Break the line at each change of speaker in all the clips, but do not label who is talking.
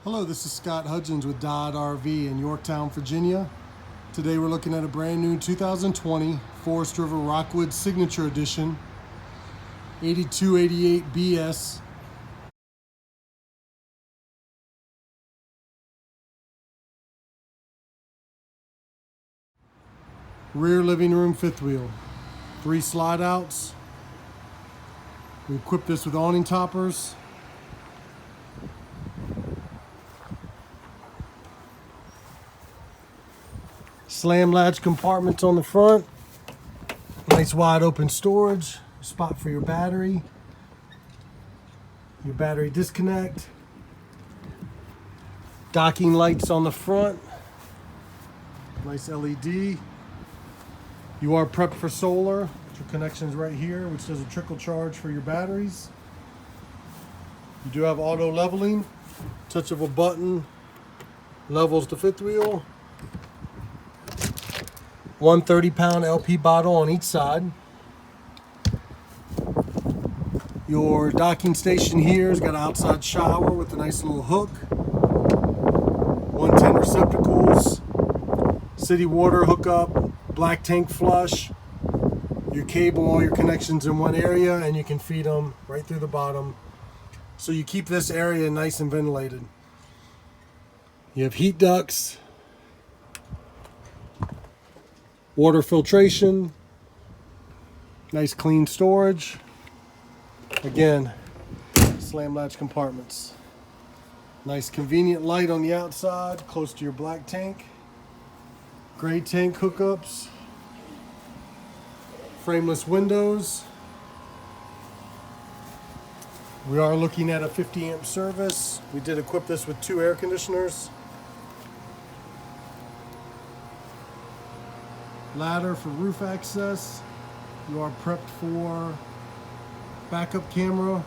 Hello, this is Scott Hudgins with Dodd RV in Yorktown, Virginia. Today we're looking at a brand new 2020 Forest River Rockwood Signature Edition 8288 BS. Rear living room fifth wheel. 3 slide outs. We equipped this with awning toppers. Slam latch compartments on the front. Nice wide open storage. Spot for your battery disconnect. Docking lights on the front. Nice LED. You are prepped for solar. Your connections right here, which does a trickle charge for your batteries. You do have auto leveling. Touch of a button levels the fifth wheel. 130-pound LP bottle on each side. Your docking station here has got an outside shower with a nice little hook. 110 receptacles. City water hookup. Black tank flush. Your cable, all your connections in one area, and you can feed them right through the bottom. So you keep this area nice and ventilated. You have heat ducts. Water filtration, nice clean storage. Again, slam latch compartments. Nice convenient light on the outside, close to your black tank. Gray tank hookups. Frameless windows. We are looking at a 50 amp service. We did equip this with 2 air conditioners. Ladder for roof access. You are prepped for backup camera.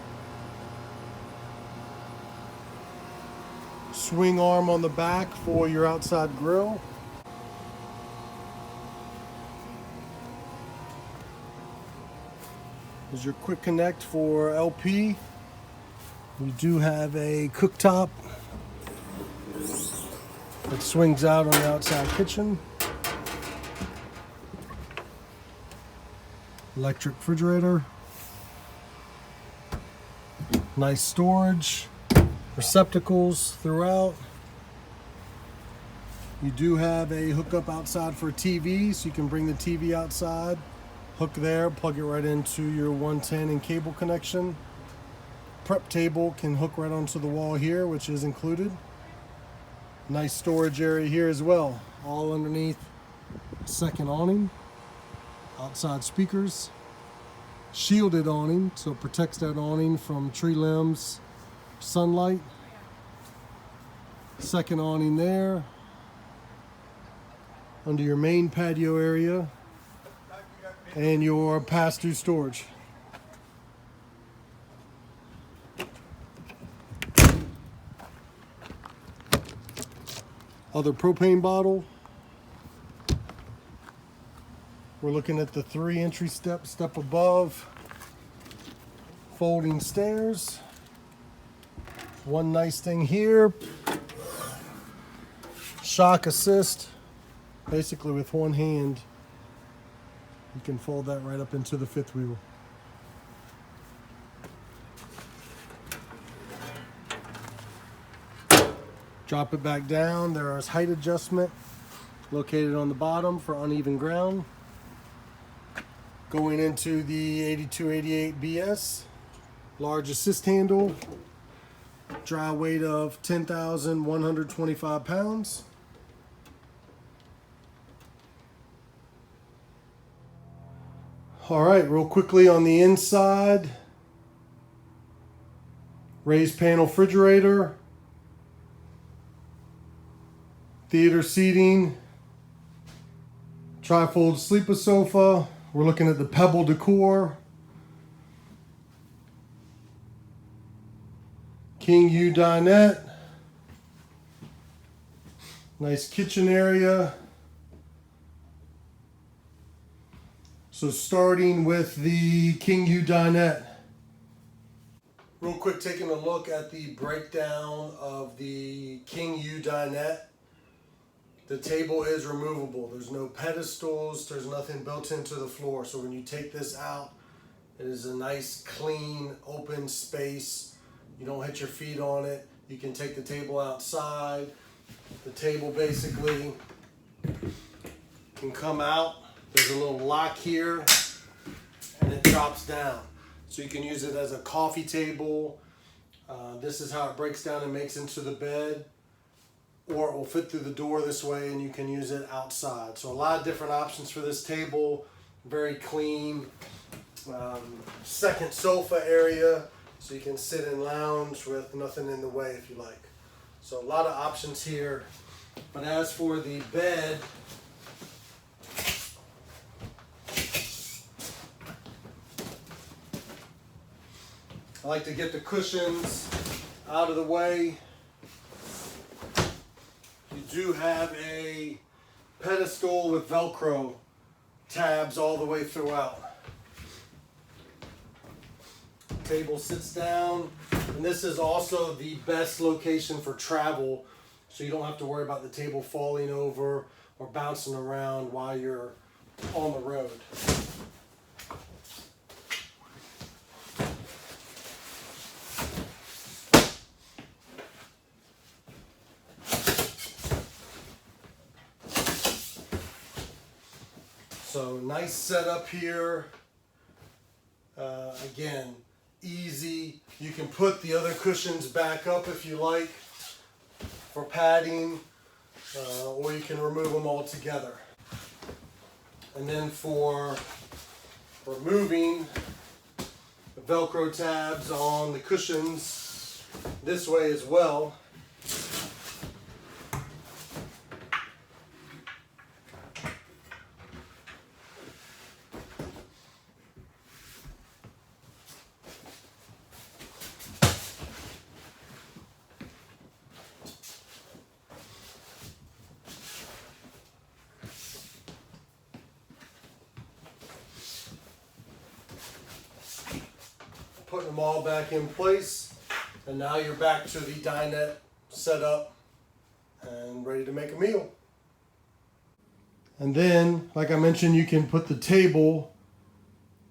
Swing arm on the back for your outside grill. There's your quick connect for LP. We do have a cooktop that swings out on the outside kitchen. Electric refrigerator. Nice storage. Receptacles throughout. You do have a hookup outside for a TV, so you can bring the TV outside. Hook there, plug it right into your 110 and cable connection. Prep table can hook right onto the wall here, which is included. Nice storage area here as well, all underneath a second awning. Outside speakers, shielded awning, so it protects that awning from tree limbs, sunlight. Second awning there. Under your main patio area and your pass-through storage. Other propane bottle. We're looking at the 3 entry steps, step above, folding stairs. One nice thing here, shock assist. Basically with one hand, you can fold that right up into the fifth wheel. Drop it back down. There is height adjustment located on the bottom for uneven ground. Going into the 8288 BS, large assist handle, dry weight of 10,125 pounds. All right, real quickly on the inside, raised panel refrigerator, theater seating, trifold sleeper sofa. We're looking at the pebble decor. King U dinette. Nice kitchen area. So starting with the King U dinette. Real quick, taking a look at the breakdown of the King U dinette. The table is removable. There's no pedestals, there's nothing built into the floor. So when you take this out, it is a nice, clean, open space. You don't hit your feet on it. You can take the table outside. The table basically can come out. There's a little lock here and it drops down. So you can use it as a coffee table. This is how it breaks down and makes into the bed. Or it will fit through the door this way and you can use it outside. So a lot of different options for this table. Very clean. Second sofa area. So you can sit and lounge with nothing in the way if you like. So a lot of options here. But as for the bed, I like to get the cushions out of the way. You do have a pedestal with Velcro tabs all the way throughout. The table sits down, and this is also the best location for travel, so you don't have to worry about the table falling over or bouncing around while you're on the road. So nice setup here. Again, easy. You can put the other cushions back up if you like for padding, or you can remove them all together. And then for removing the Velcro tabs on the cushions this way as well. Putting them all back in place, and now you're back to the dinette set up and ready to make a meal. And then, like I mentioned, you can put the table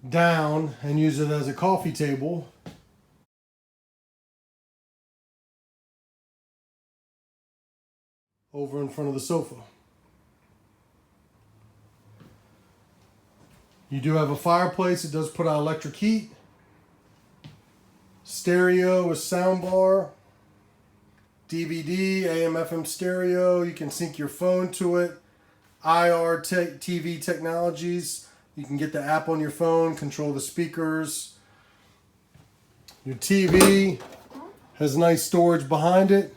down and use it as a coffee table. Over in front of the sofa. You do have a fireplace. It does put out electric heat. Stereo with soundbar, DVD, AM, FM stereo. You can sync your phone to it. IR TV technologies. You can get the app on your phone, control the speakers. Your TV has nice storage behind it.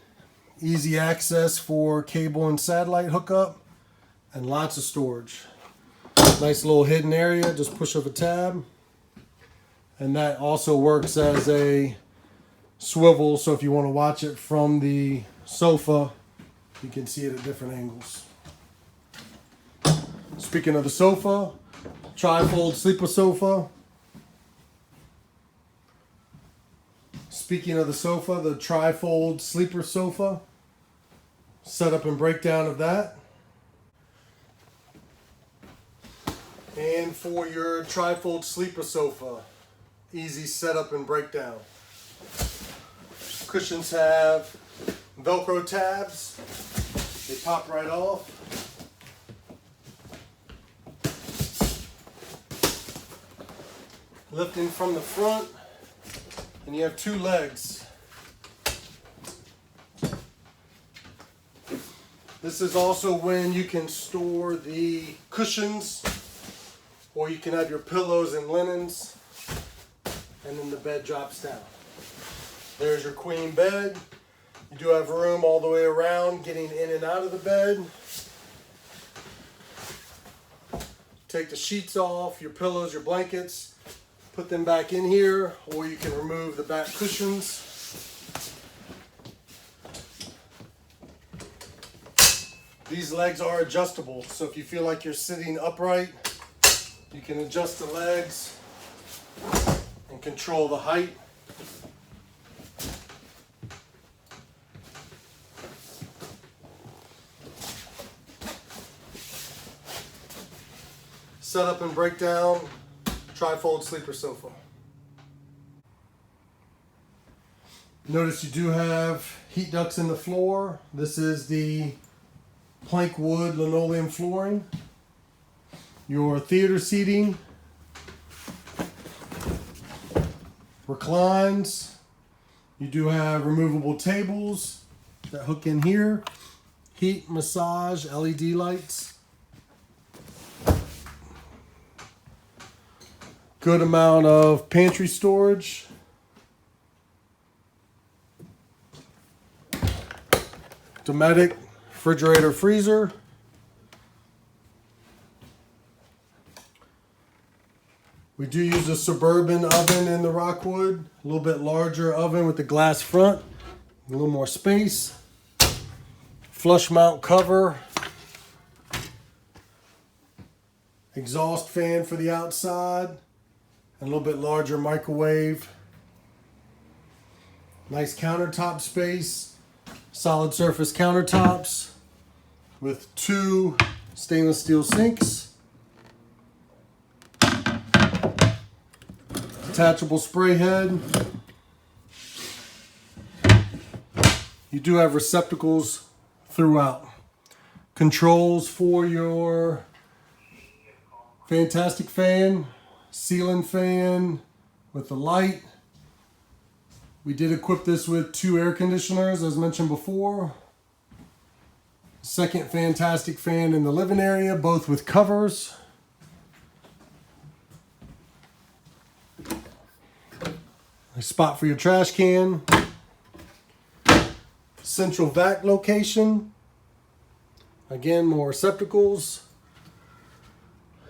Easy access for cable and satellite hookup, and lots of storage. Nice little hidden area. Just push up a tab. And that also works as a swivel, so if you want to watch it from the sofa, you can see it at different angles. Speaking of the sofa, tri-fold sleeper sofa. Speaking of the sofa, the tri-fold sleeper sofa. Setup and breakdown of that. And for your tri-fold sleeper sofa, easy setup and breakdown. Cushions have Velcro tabs. They pop right off. Lifting from the front, and you have two legs. This is also when you can store the cushions, or you can have your pillows and linens, and then the bed drops down. There's your queen bed. You do have room all the way around getting in and out of the bed. Take the sheets off, your pillows, your blankets, put them back in here, or you can remove the back cushions. These legs are adjustable, so if you feel like you're sitting upright, you can adjust the legs and control the height. setup and breakdown trifold sleeper sofa. Notice you do have heat ducts in the floor. This is the plank wood linoleum flooring. Your theater seating reclines. You do have removable tables that hook in here. Heat, massage, LED lights. Good amount of pantry storage. Dometic refrigerator freezer. We do use a Suburban oven in the Rockwood, a little bit larger oven with the glass front, a little more space. Flush mount cover. Exhaust fan for the outside, and a little bit larger microwave. Nice countertop space, solid surface countertops with 2 stainless steel sinks. Detachable spray head. You do have receptacles throughout. Controls for your fantastic fan, ceiling fan with the light. We did equip this with 2 air conditioners as mentioned before. Second fantastic fan in the living area, both with covers. A spot for your trash can. Central vac location. Again, more receptacles.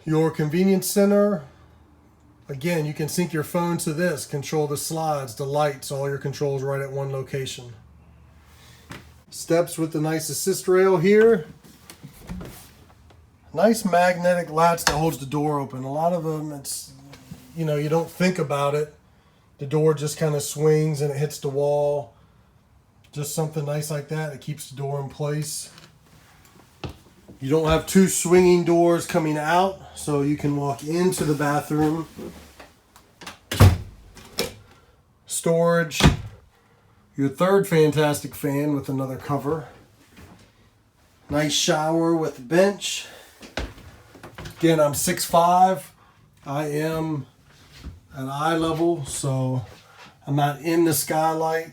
Your convenience center. Again, you can sync your phone to this, control the slides, the lights, all your controls right at one location. Steps with the nice assist rail here. Nice magnetic latch that holds the door open. A lot of them, it's, you know, you don't think about it. The door just kind of swings and it hits the wall. Just something nice like that. It keeps the door in place. You don't have 2 swinging doors coming out, so you can walk into the bathroom. Storage. Your third fantastic fan with another cover. Nice shower with a bench. Again, I'm 6'5". I am at eye level, so I'm not in the skylight.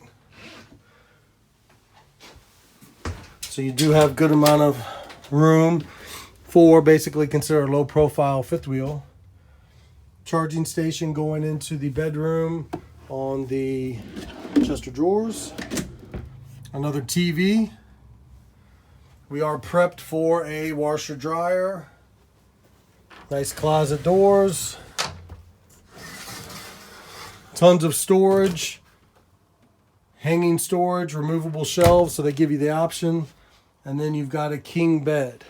So you do have good amount of room for basically consider a low profile fifth wheel. Charging station going into the bedroom on the chest of drawers. Another TV. We are prepped for a washer dryer. Nice closet doors. Tons of storage. Hanging storage, removable shelves, so they give you the option. And then you've got a king bed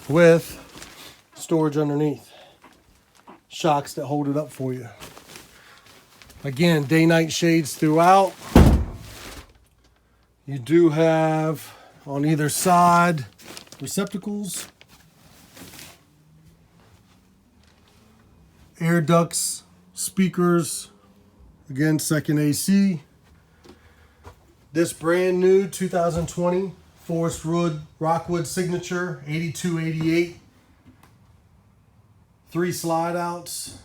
with storage underneath. Shocks that hold it up for you. Again, day-night shades throughout. You do have on either side receptacles. Air ducts, speakers. Again, second AC. This brand new 2020 Forest Rockwood Signature 8288. 3 slide outs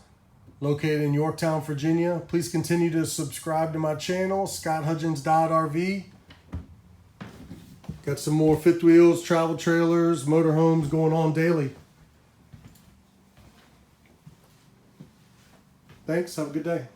located in Yorktown, Virginia. Please continue to subscribe to my channel, Scott Hudgins Dodd RV. Got some more fifth wheels, travel trailers, motorhomes going on daily. Thanks, have a good day.